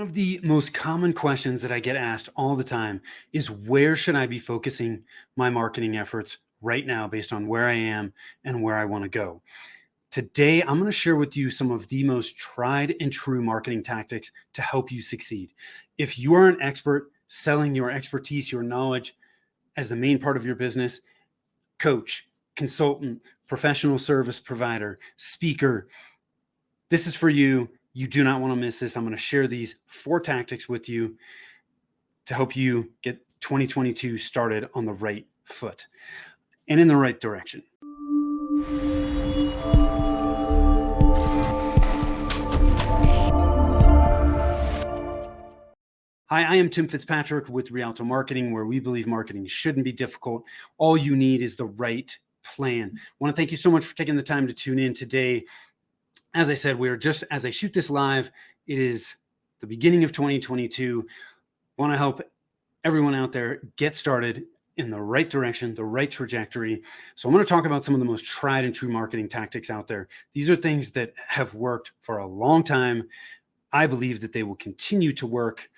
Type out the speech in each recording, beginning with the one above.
One of the most common questions that I get asked all the time is where should I be focusing my marketing efforts right now based on where I am and where I want to go? Today, I'm going to share with you some of the most tried and true marketing tactics to help you succeed. If you are an expert selling your expertise, your knowledge as the main part of your business, coach, consultant, professional service provider, speaker, this is for you. You do not want to miss this. I'm going to share these 4 tactics with you to help you get 2022 started on the right foot and in the right direction. Hi, I am Tim Fitzpatrick with Rialto Marketing, where we believe marketing shouldn't be difficult. All you need is the right plan. I want to thank you so much for taking the time to tune in today. As I said, we're just, as I shoot this live, it is the beginning of 2022. I want to help everyone out there get started in the right direction, the right trajectory. So I'm going to talk about some of the most tried and true marketing tactics out there. These are things that have worked for a long time. I believe that they will continue to work.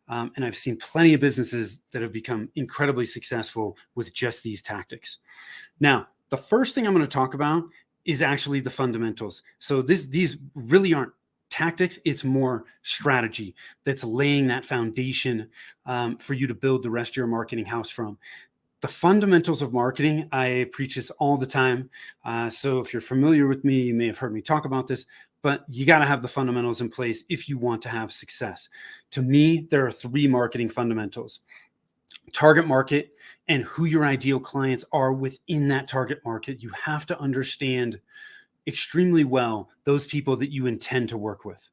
And I've seen plenty of businesses that have become incredibly successful with just these tactics. Now, the first thing I'm going to talk about is actually the fundamentals. So these really aren't tactics. It's more strategy that's laying that foundation for you to build the rest of your marketing house from. The fundamentals of marketing, I preach this all the time. So if you're familiar with me, you may have heard me talk about this, but you got to have the fundamentals in place if you want to have success. To me, there are 3 marketing fundamentals: target market and who your ideal clients are within that target market. You have to understand extremely well those people that you intend to work with.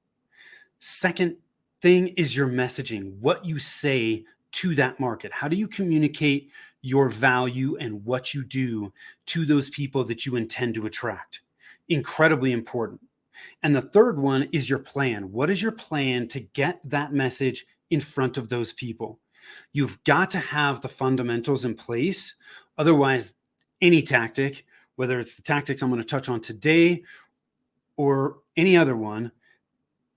Second thing is your messaging, what you say to that market. How do you communicate your value and what you do to those people that you intend to attract? Incredibly important. And the third one is your plan. What is your plan to get that message in front of those people? You've got to have the fundamentals in place. Otherwise, any tactic, whether it's the tactics I'm going to touch on today or any other one,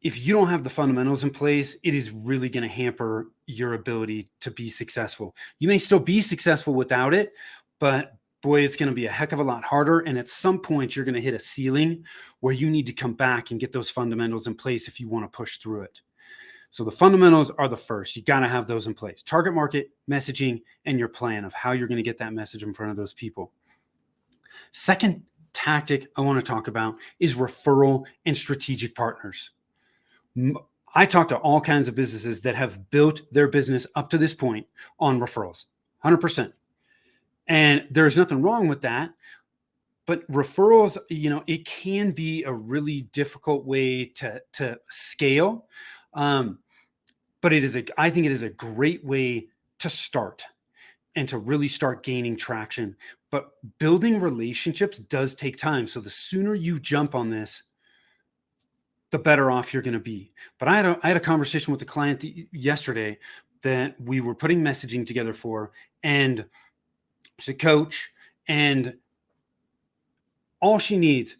if you don't have the fundamentals in place, it is really going to hamper your ability to be successful. You may still be successful without it, but boy, it's going to be a heck of a lot harder. And at some point, you're going to hit a ceiling where you need to come back and get those fundamentals in place if you want to push through it. So the fundamentals are the first. You got to have those in place: target market, messaging, and your plan of how you're going to get that message in front of those people. Second tactic I want to talk about is referral and strategic partners. I talk to all kinds of businesses that have built their business up to this point on referrals, 100%. And there's nothing wrong with that. But referrals, it can be a really difficult way to scale. But I think it is a great way to start and to really start gaining traction. But building relationships does take time. So the sooner you jump on this, the better off you're going to be. But I had a conversation with a client yesterday that we were putting messaging together for, and she's a coach, and all she needs,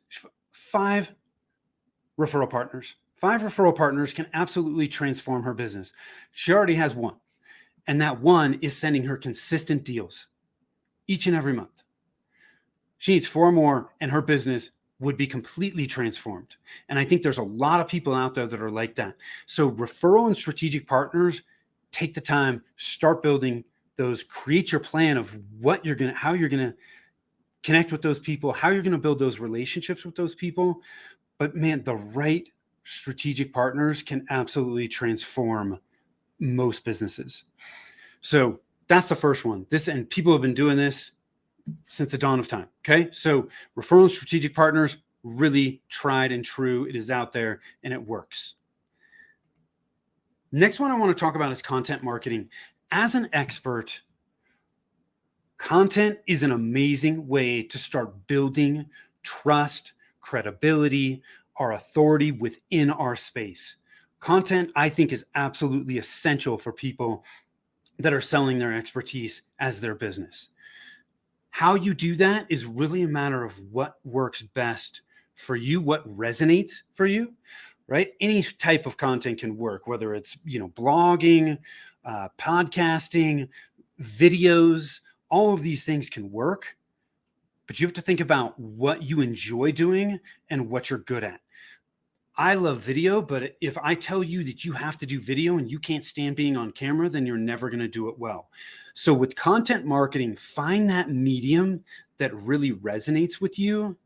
5 referral partners. 5 referral partners can absolutely transform her business. She already has 1, and that 1 is sending her consistent deals each and every month. She needs 4 more, and her business would be completely transformed. And I think there's a lot of people out there that are like that. So referral and strategic partners, take the time, start building those, create your plan of how you're going to connect with those people, how you're going to build those relationships with those people. But man, the right strategic partners can absolutely transform most businesses. So that's the first one. And people have been doing this since the dawn of time. Okay. So referral and strategic partners, really tried and true. It is out there and it works. Next one I want to talk about is content marketing. As an expert, content is an amazing way to start building trust, credibility, our authority within our space. Content, I think, is absolutely essential for people that are selling their expertise as their business. How you do that is really a matter of what works best for you, what resonates for you. right? Any type of content can work, whether it's, blogging, podcasting, videos, all of these things can work, but you have to think about what you enjoy doing and what you're good at. I love video, but if I tell you that you have to do video and you can't stand being on camera, then you're never going to do it well. So with content marketing, find that medium that really resonates with you.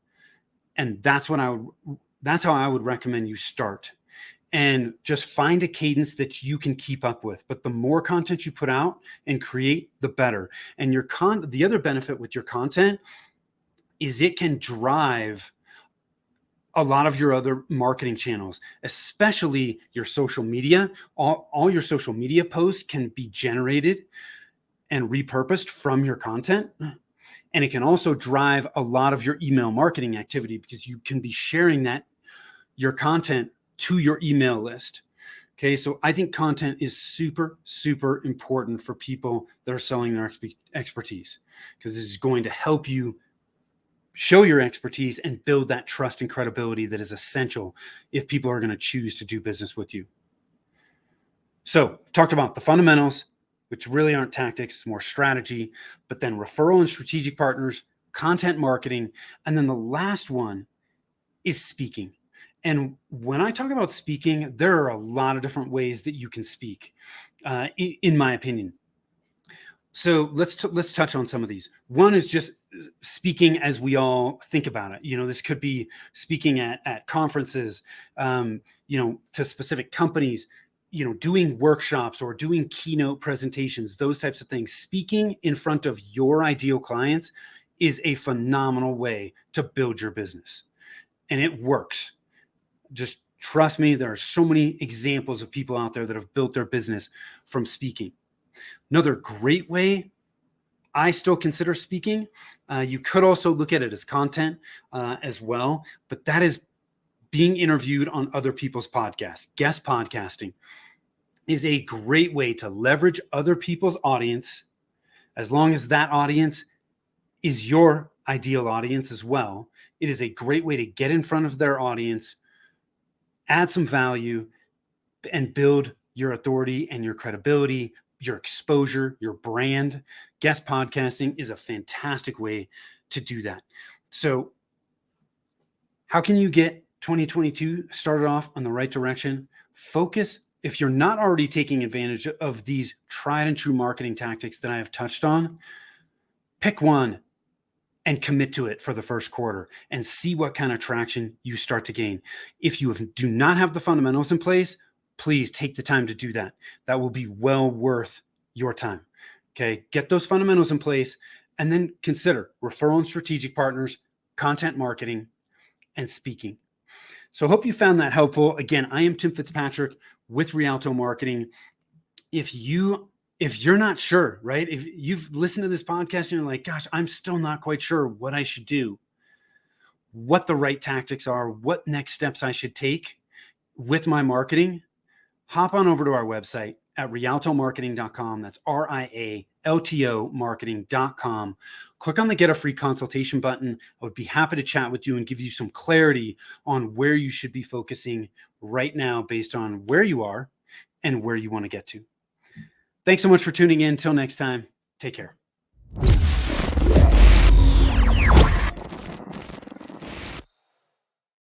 And that's how I would recommend you start. And just find a cadence that you can keep up with. But the more content you put out and create, the better. And the other benefit with your content is it can drive a lot of your other marketing channels, especially your social media. All your social media posts can be generated and repurposed from your content. And it can also drive a lot of your email marketing activity because you can be sharing your content to your email list. Okay, so I think content is super, super important for people that are selling their expertise, because this is going to help you show your expertise and build that trust and credibility that is essential if people are going to choose to do business with you. So I've talked about the fundamentals, which really aren't tactics, it's more strategy, but then referral and strategic partners, content marketing, and then the last one is speaking. And when I talk about speaking, there are a lot of different ways that you can speak, in my opinion. So let's touch on some of these. One is just speaking as we all think about it. This could be speaking at conferences, to specific companies, doing workshops or doing keynote presentations, those types of things. Speaking in front of your ideal clients is a phenomenal way to build your business, and it works. Just trust me, there are so many examples of people out there that have built their business from speaking. Another great way I still consider speaking, you could also look at it as content as well, but that is being interviewed on other people's podcasts. Guest podcasting is a great way to leverage other people's audience, as long as that audience is your ideal audience as well. It is a great way to get in front of their audience, add some value, and build your authority and your credibility, your exposure, your brand. Guest podcasting is a fantastic way to do that. So how can you get 2022 started off on the right direction? Focus. If you're not already taking advantage of these tried and true marketing tactics that I have touched on, pick one and commit to it for the first quarter and see what kind of traction you start to gain. If you do not have the fundamentals in place, please take the time to do that. That will be well worth your time. Okay, get those fundamentals in place and then consider referral and strategic partners, content marketing, and speaking. So I hope you found that helpful. Again, I am Tim Fitzpatrick with Rialto Marketing. If you're not sure, right? If you've listened to this podcast and you're like, gosh, I'm still not quite sure what I should do, what the right tactics are, what next steps I should take with my marketing, hop on over to our website at rialtomarketing.com. That's RIALTO marketing.com. Click on the Get a Free Consultation button. I would be happy to chat with you and give you some clarity on where you should be focusing right now based on where you are and where you want to get to. Thanks so much for tuning in. Until next time, take care.